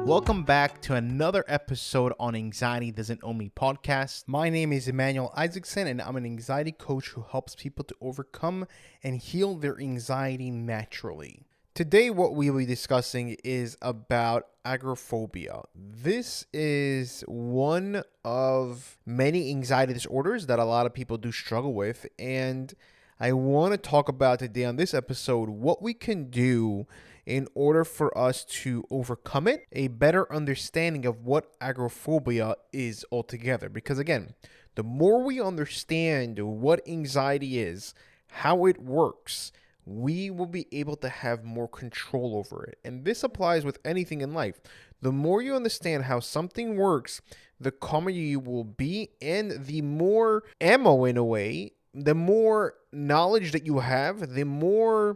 Welcome back to another episode on Anxiety Doesn't Own Me podcast. My name is Emmanuel Isaacson, and I'm an anxiety coach who helps people to overcome and heal their anxiety naturally. Today, what we will be discussing is about agoraphobia. This is one of many anxiety disorders that a lot of people do struggle with, and I want to talk about today on this episode what we can do in order for us to overcome it, a better understanding of what agoraphobia is altogether. Because again, the more we understand what anxiety is, how it works, we will be able to have more control over it. And this applies with anything in life. The more you understand how something works, the calmer you will be, and the more ammo, in a way, the more knowledge that you have, the more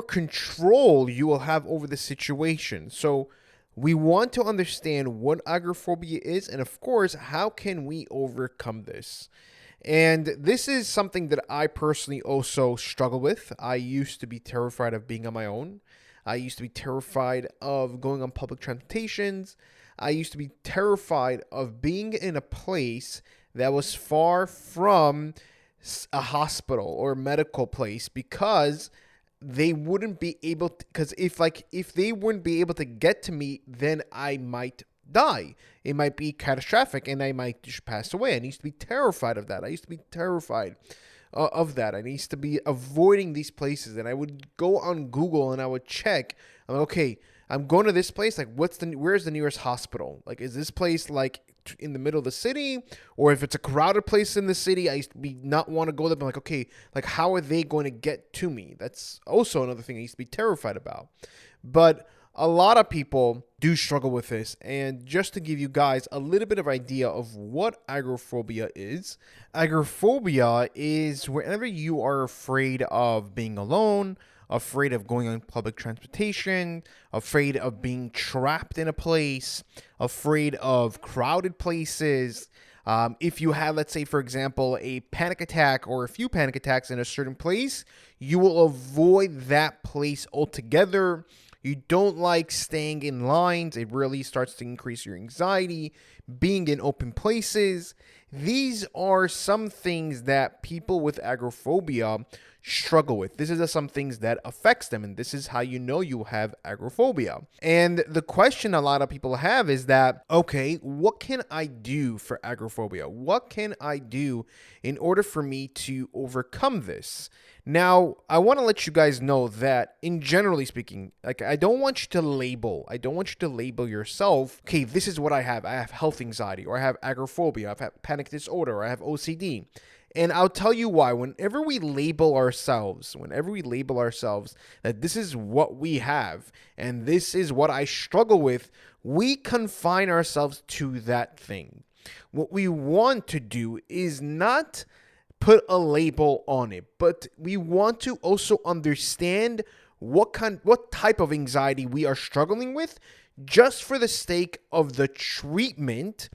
control you will have over the situation. So we want to understand what agoraphobia is, and of course, how can we overcome this? And this is something that I personally also struggle with. I used to be terrified of being on my own. I used to be terrified of going on public transportations. I used to be terrified of being in a place that was far from a hospital or medical place, because they wouldn't be able to, because if they wouldn't be able to get to me, then I might die. It might be catastrophic and I might just pass away. I used to be terrified of that. I used to be terrified of that. I used to be avoiding these places, and I would go on Google and I would check. I'm like, okay, I'm going to this place. Like, where's the nearest hospital? Like, is this place like in the middle of the city? Or if it's a crowded place in the city, I used to not want to go there. But I'm like, okay, like, how are they going to get to me? That's also another thing I used to be terrified about. But a lot of people do struggle with this. And just to give you guys a little bit of idea of what agoraphobia is whenever you are afraid of being alone, afraid of going on public transportation, afraid of being trapped in a place, afraid of crowded places. If you have, let's say, for example, a panic attack or a few panic attacks in a certain place, you will avoid that place altogether. You don't like staying in lines. It really starts to increase your anxiety. Being in open places. These are some things that people with agoraphobia struggle with. This is some things that affects them, and this is how you know you have agoraphobia. And the question a lot of people have is that, okay, what can I do for agoraphobia? What can I do in order for me to overcome this? Now, I want to let you guys know that, in generally speaking, like, I don't want you to label yourself, okay, this is what I have. I have health anxiety, or I have agoraphobia, I have panic disorder, or I have OCD. And I'll tell you why. Whenever we label ourselves that this is what we have and this is what I struggle with, we confine ourselves to that thing. What we want to do is not put a label on it, but we want to also understand what type of anxiety we are struggling with, just for the sake of the treatment,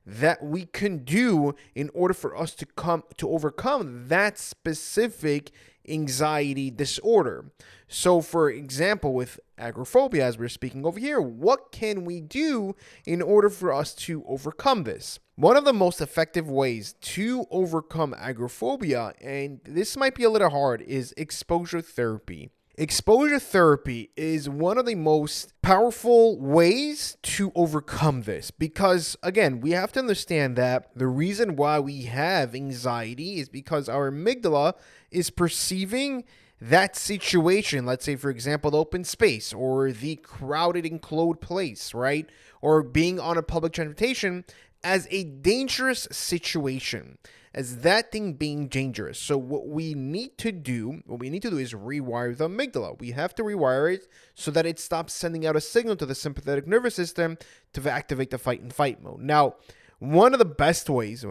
that we can do in order for us to overcome that specific anxiety disorder. So, for example, with agoraphobia, as we're speaking over here, what can we do in order for us to overcome this? One of the most effective ways to overcome agoraphobia, and this might be a little hard, is exposure therapy. Exposure therapy is one of the most powerful ways to overcome this, because, again, we have to understand that the reason why we have anxiety is because our amygdala is perceiving that situation, let's say, for example, the open space or the crowded enclosed place, right? Or being on a public transportation, as a dangerous situation, as that thing being dangerous. So what we need to do is rewire the amygdala. We have to rewire it so that it stops sending out a signal to the sympathetic nervous system to activate the fight and fight mode. Now, one of the best ways to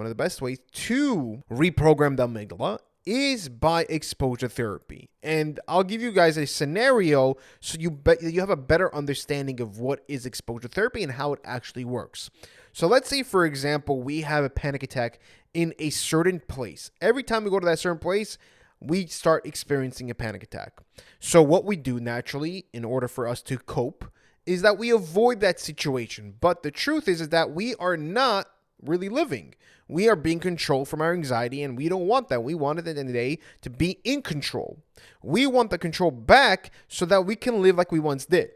reprogram the amygdala is by exposure therapy. And I'll give you guys a scenario so you have a better understanding of what is exposure therapy and how it actually works. So let's say, for example, we have a panic attack in a certain place. Every time we go to that certain place, we start experiencing a panic attack. So what we do naturally, in order for us to cope is that we avoid that situation. But the truth is that we are not really living. We are being controlled from our anxiety, and we don't want that. We want it at the end of the day to be in control. We want the control back so that we can live like we once did.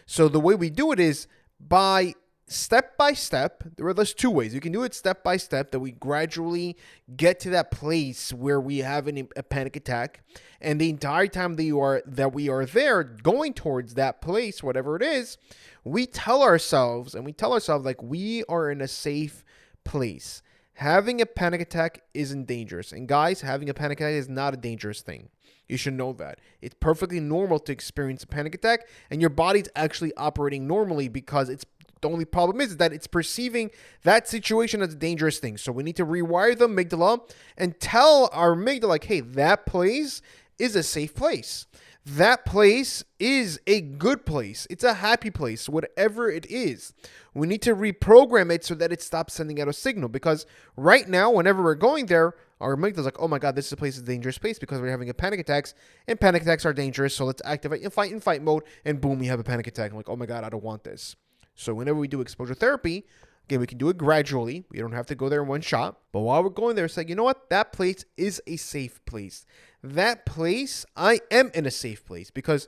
So the way we do it is by step by step. There's two ways. You can do it step by step, that we gradually get to that place where we have a panic attack, and the entire time that we are there going towards that place, whatever it is, we tell ourselves like we are in a safe place. Having a panic attack isn't dangerous. And guys, having a panic attack is not a dangerous thing. You should know that. It's perfectly normal to experience a panic attack, and your body's actually operating normally, because the only problem is that it's perceiving that situation as a dangerous thing. So we need to rewire the amygdala and tell our amygdala, like, hey, that place is a safe place. That place is a good place. It's a happy place, whatever it is. We need to reprogram it so that it stops sending out a signal, because right now, whenever we're going there, our amygdala's like, oh my God, this place is a dangerous place because we're having a panic attacks, and panic attacks are dangerous. So let's activate in fight mode, and boom, we have a panic attack. I'm like, oh my God, I don't want this. So whenever we do exposure therapy, again, we can do it gradually. We don't have to go there in one shot. But while we're going there, it's like, you know what? That place is a safe place. That place, I am in a safe place, because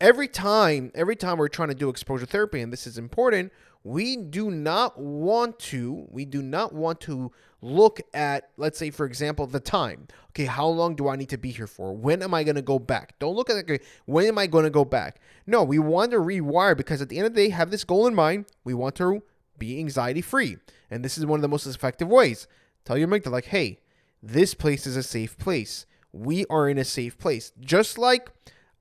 every time we're trying to do exposure therapy, and this is important, we do not want to look at, let's say, for example, the time. Okay, how long do I need to be here for? When am I going to go back? Don't look at it, okay, when am I going to go back? No, we want to rewire, because at the end of the day, have this goal in mind. We want to be anxiety free. And this is one of the most effective ways. Tell your amygdala, like, hey, this place is a safe place. We are in a safe place. Just like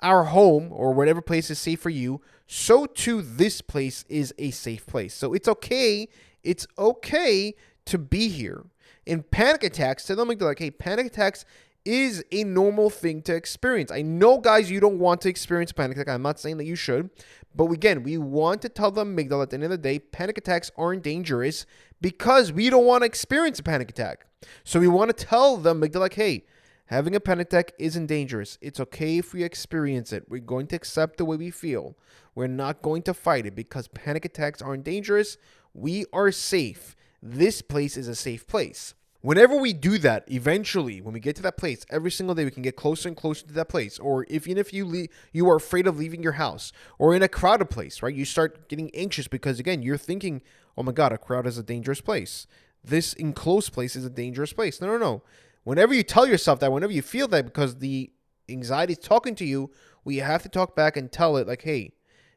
our home or whatever place is safe for you, so too this place is a safe place. So it's okay to be here. In panic attacks, tell them, like, hey, panic attacks is a normal thing to experience. I know, guys, you don't want to experience a panic attack. I'm not saying that you should. But again, we want to tell the amygdala at the end of the day, panic attacks aren't dangerous, because we don't want to experience a panic attack. So we want to tell the amygdala, like, hey, having a panic attack isn't dangerous. It's okay if we experience it. We're going to accept the way we feel. We're not going to fight it, because panic attacks aren't dangerous. We are safe. This place is a safe place. Whenever we do that, eventually, when we get to that place, every single day we can get closer and closer to that place. Or even if you are afraid of leaving your house, or in a crowded place, right? You start getting anxious because, again, you're thinking, oh my God, a crowd is a dangerous place. This enclosed place is a dangerous place. No. Whenever you tell yourself that, whenever you feel that, because the anxiety is talking to you, we have to talk back and tell it, like, hey,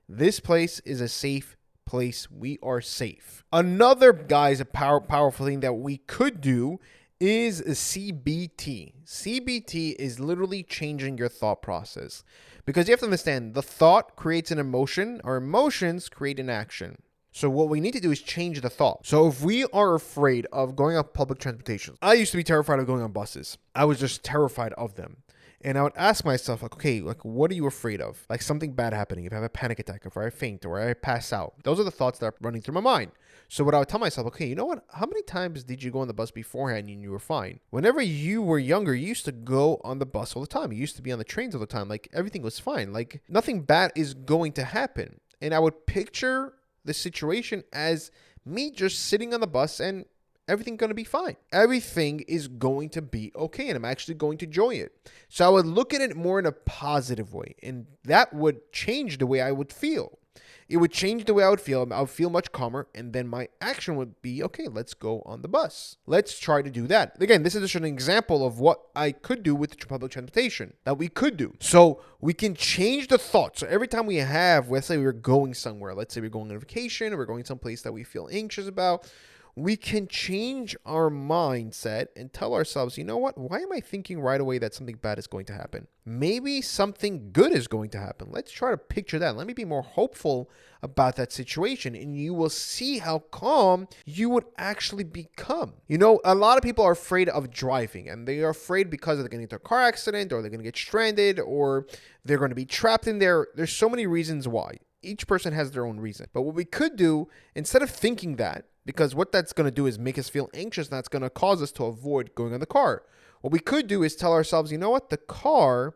this place is a safe place. We are safe. Another, guys, a powerful thing that we could do is a CBT. CBT is literally changing your thought process, because you have to understand, the thought creates an emotion. Our emotions create an action. So what we need to do is change the thought. So if we are afraid of going on public transportation, I used to be terrified of going on buses. I was just terrified of them. And I would ask myself, like, okay, like, what are you afraid of? Like something bad happening, if I have a panic attack, if I faint, or I pass out. Those are the thoughts that are running through my mind. So what I would tell myself, okay, you know what? How many times did you go on the bus beforehand and you were fine? Whenever you were younger, you used to go on the bus all the time. You used to be on the trains all the time. Like, everything was fine. Like, nothing bad is going to happen. And I would picture the situation as me just sitting on the bus and everything's going to be fine. Everything is going to be okay, and I'm actually going to enjoy it. So I would look at it more in a positive way, and that would change the way I would feel. It would change the way I would feel. I would feel much calmer, and then my action would be, okay, let's go on the bus. Let's try to do that. Again, this is just an example of what I could do with public transportation that we could do. So we can change the thought. So every time we have, let's say we're going somewhere, let's say we're going on a vacation, or we're going someplace that we feel anxious about, we can change our mindset and tell ourselves, you know what? Why am I thinking right away that something bad is going to happen? Maybe something good is going to happen. Let's try to picture that. Let me be more hopeful about that situation, and you will see how calm you would actually become. You know, a lot of people are afraid of driving, and they are afraid because they're going to get into a car accident, or they're going to get stranded, or they're going to be trapped in there. There's so many reasons why. Each person has their own reason. But what we could do, instead of thinking that, because what that's going to do is make us feel anxious, and that's going to cause us to avoid going on the car. What we could do is tell ourselves, you know what? The car,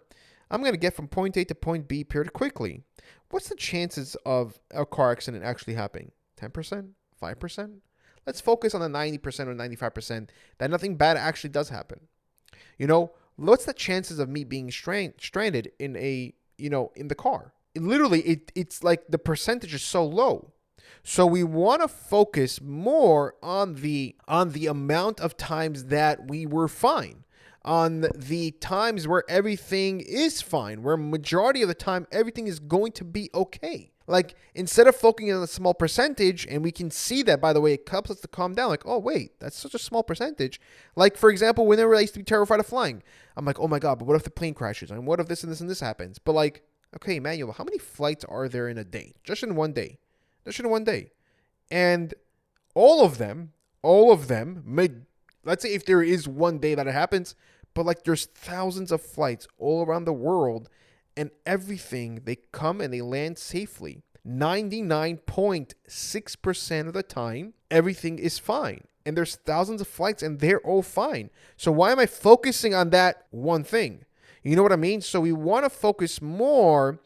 I'm going to get from point A to point B pretty quickly. what's the chances of a car accident actually happening? 10%? 5%? Let's focus on the 90% or 95% that nothing bad actually does happen. What's the chances of me being stranded in in the car? It's like the percentage is so low. So we want to focus more on the amount of times that we were fine, on the times where everything is fine, where majority of the time everything is going to be okay. Like, instead of focusing on a small percentage, and we can see that, by the way, it helps us to calm down. Like, oh, wait, that's such a small percentage. Like, for example, whenever I used to be terrified of flying, I'm like, oh my God, but what if the plane crashes? And what if this and this and this happens? But like, okay, Emmanuel, how many flights are there in a day? Just in one day. And all of them, let's say if there is one day that it happens, but like there's thousands of flights all around the world, and everything, they come and they land safely. 99.6% of the time, everything is fine. And there's thousands of flights and they're all fine. So why am I focusing on that one thing? You know what I mean? So we want to focus more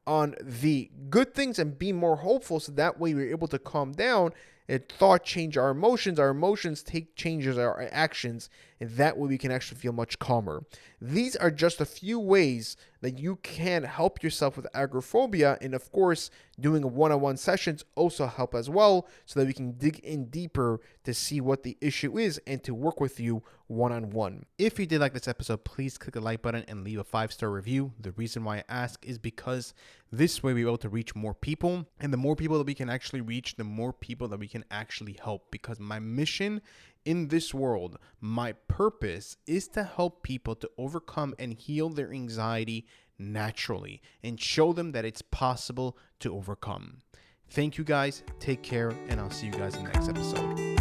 on the good things and be more hopeful, so that way we're able to calm down and thought change our emotions take changes our actions, and that way we can actually feel much calmer. These are just a few ways that you can help yourself with agoraphobia, and of course doing one-on-one sessions also help as well, so that we can dig in deeper to see what the issue is and to work with you one-on-one. If you did like this episode, please click the like button and leave a 5-star review. The reason why I ask is because this way we're able to reach more people, and the more people that we can actually reach, the more people that we can actually help. Because my mission in this world, my purpose, is to help people to overcome and heal their anxiety naturally and show them that it's possible to overcome. Thank you guys, take care, and I'll see you guys in the next episode.